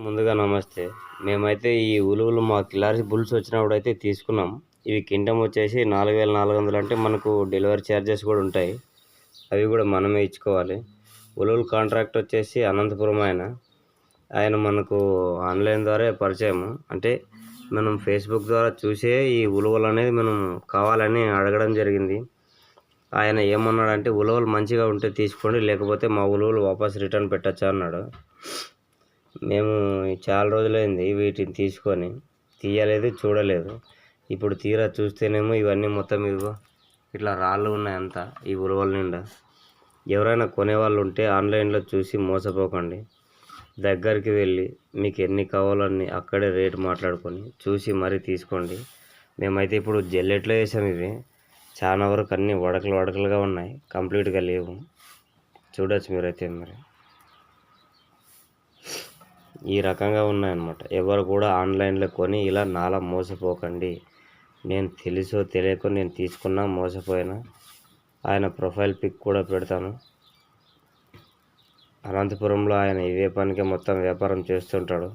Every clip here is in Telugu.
ముందుగా నమస్తే. మేమైతే ఈ ఉలువలు మా కిలారి బుల్స్ వచ్చినప్పుడైతే తీసుకున్నాం. ఇవి కింటం వచ్చేసి 4400 అంటే మనకు డెలివరీ ఛార్జెస్ కూడా ఉంటాయి. అవి కూడా మనమే ఇచ్చుకోవాలి. ఉలువలు కాంట్రాక్ట్ వచ్చేసి అనంతపురం ఆయన మనకు ఆన్లైన్ ద్వారా పరిచయం. అంటే మనం ఫేస్బుక్ ద్వారా చూసే ఈ ఉలువలు అనేది మనం కావాలని అడగడం జరిగింది. ఆయన ఏమన్నాడంటే ఉలువలు మంచిగా ఉంటే తీసుకోండి, లేకపోతే మా ఉలువలు వాపస్ రిటర్న్ పెట్టచ్చా అన్నాడు. మేము చాలా రోజులైంది వీటిని తీసుకొని, తీయలేదు, చూడలేదు. ఇప్పుడు తీరా చూస్తేనేమో ఇవన్నీ మొత్తం ఇదిగో ఇట్లా రాళ్ళు ఉన్నాయి అంతా ఈ ఉలువల నిండా. ఎవరైనా కొనేవాళ్ళు ఉంటే ఆన్లైన్లో చూసి మోసపోకండి. దగ్గరికి వెళ్ళి మీకు ఎన్ని కావాలన్నీ అక్కడే రేటు మాట్లాడుకొని చూసి మరీ తీసుకోండి. మేమైతే ఇప్పుడు జల్లెట్లో వేసాం. ఇవి చాలా వరకు అన్నీ వడకలుగా ఉన్నాయి, కంప్లీట్గా లేవు. చూడొచ్చు మీరైతే. మరి ఈ రకంగా ఉన్నాయన్నమాట. ఎవరు కూడా ఆన్లైన్లో కొని ఇలా నాలా మోసపోకండి. నేను తెలుసో తెలియకో నేను తీసుకున్నా, మోసపోయినా. ఆయన ప్రొఫైల్ పిక్ కూడా పెడతాను. అనంతపురంలో ఆయన ఇవే పనికే మొత్తం వ్యాపారం చేస్తుంటాడు.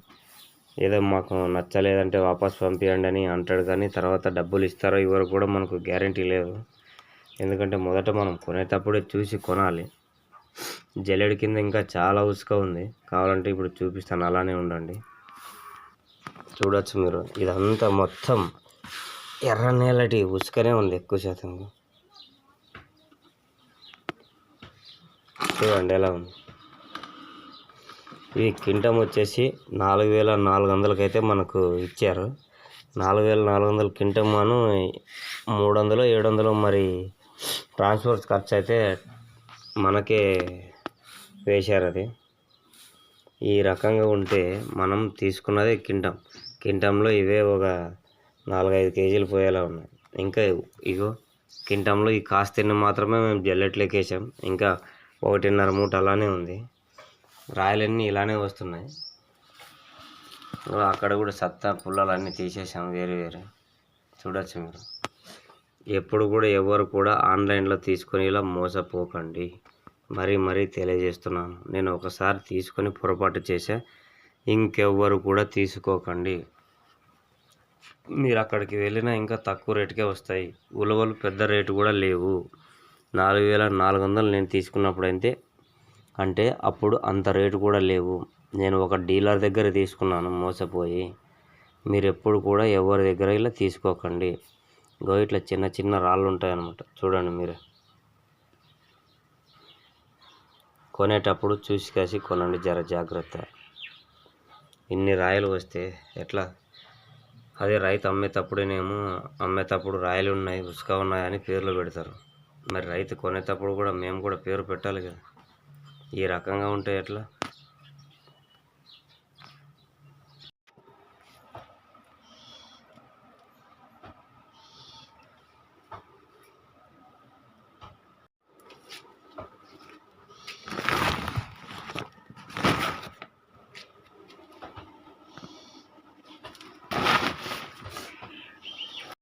ఏదో మాకు నచ్చలేదంటే వాపస్ పంపించండి అని అంటాడు, కానీ తర్వాత డబ్బులు ఇస్తారో ఇవ్వరు కూడా మనకు గ్యారంటీ లేదు. ఎందుకంటే మొదట మనం కొనేటప్పుడే చూసి కొనాలి. జల్లెడి కింద ఇంకా చాలా ఉసుక ఉంది, కావాలంటే ఇప్పుడు చూపిస్తాను, అలానే ఉండండి. చూడొచ్చు మీరు, ఇదంతా మొత్తం ఎర్ర నేలటి ఉసుకనే ఉంది ఎక్కువ శాతం. చూడండి ఎలా ఉంది. ఈ కింటం వచ్చేసి 4400 అయితే మనకు ఇచ్చారు. 4400 కింటం అను 300 700 మరి ట్రాన్స్పోర్ట్ ఖర్చు అయితే మనకే వేశారు. అది ఈ రకంగా ఉంటే మనం తీసుకున్నదే కింటంలో ఇవే ఒక 4-5 కేజీలు పోయేలా ఉన్నాయి. ఇంకా ఇగో కింటంలో ఈ కాస్తిని మాత్రమే మేము జల్లెట్లోకి వేసాం. ఇంకా 1.5 మూట అలానే ఉంది. రాయలన్నీ ఇలానే వస్తున్నాయి. అక్కడ కూడా సత్తా పుల్లలు అన్నీ తీసేసాం వేరే. చూడొచ్చు మీరు. ఎప్పుడు కూడా ఎవరు కూడా ఆన్లైన్లో తీసుకొని ఇలా మోసపోకండి. మరీ తెలియజేస్తున్నాను. నేను ఒకసారి తీసుకొని పొరపాటు చేశా, ఇంకెవ్వరు కూడా తీసుకోకండి. మీరు అక్కడికి వెళ్ళినా ఇంకా తక్కువ రేటుకే వస్తాయి. ఉలువలు పెద్ద రేటు కూడా లేవు. 4400 నేను తీసుకున్నప్పుడు అంటే అప్పుడు అంత రేటు కూడా లేవు. నేను ఒక డీలర్ దగ్గర తీసుకున్నాను మోసపోయి. మీరు ఎప్పుడు కూడా ఎవరి దగ్గర ఇలా తీసుకోకండి. ఇట్లా చిన్న రాళ్ళు ఉంటాయన్నమాట. చూడండి మీరే. కొనేటప్పుడు చూసి కాసి కొనండి, జాగ్రత్త. ఇన్ని రాయలు వస్తే ఎట్లా? అదే రైతు అమ్మేటప్పుడు రాయలు ఉన్నాయి, ఉసుక ఉన్నాయని పేర్లు పెడతారు. మరి రైతు కొనేటప్పుడు కూడా మేము కూడా పేరు పెట్టాలి కదా. ఈ రకంగా ఉంటే ఎట్లా?